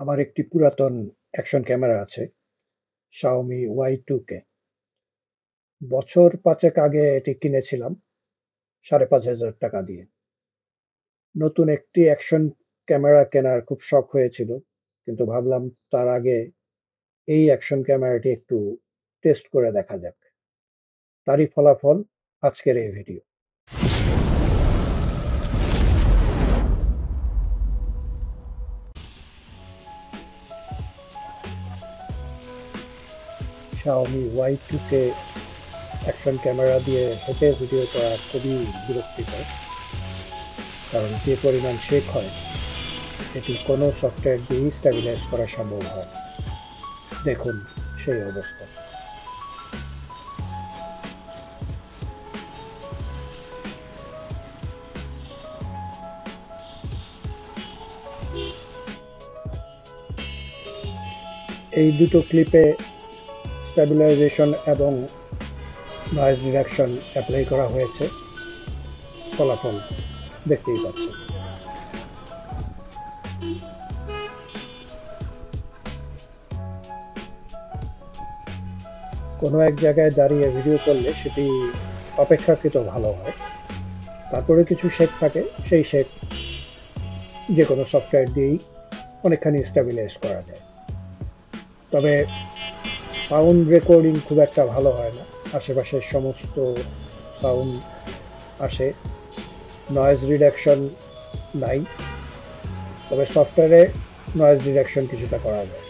আমার একটি পুরাতন অ্যাকশন ক্যামেরা আছে Xiaomi Y2K। বছর ৫ আগে এটি কিনেছিলাম ৳৫,৫০০ দিয়ে। নতুন একটি অ্যাকশন ক্যামেরা কেনার খুব শখ হয়েছিল। কিন্তু ভাবলাম তার আগে এই অ্যাকশন ক্যামেরাটি একটু টেস্ট করে দেখা যাক। তারই ফলাফল আজকের এই video. Xiaomi Y2K action camera দিয়ে হেঁটে ভিডিও করা খুবই বিরক্তিকর। কারণ যে পরিমাণ শেক হয় এটি কোনো সফটওয়্যার দিয়েই স্ট্যাবিলাইজ করা সম্ভব হয় না। দেখুন সেই অবস্থা। এই দুটো ক্লিপে স্ট্যাবিলাইজেশন এবং নয়েজ রিডাকশন অ্যাপ্লাই করা হয়েছে। ফলাফল দেখতেই পাচ্ছেন। কোনো এক জায়গায় দাঁড়িয়ে ভিডিও করলে সেটি অপেক্ষাকৃত ভালো হয়। তারপরে কিছু শেক থাকে, সেই শেক যে কোনো সফটওয়্যার দিয়েই অনেকখানি স্ট্যাবিলাইজ করা যায়। তবে সাউন্ড রেকর্ডিং খুব একটা ভালো হয় না। আশেপাশের সমস্ত সাউন্ড আসে, নয়েজ রিডাকশন নাই। তবে সফটওয়্যারে নয়েজ রিডাকশন কিছুটা করা যায়।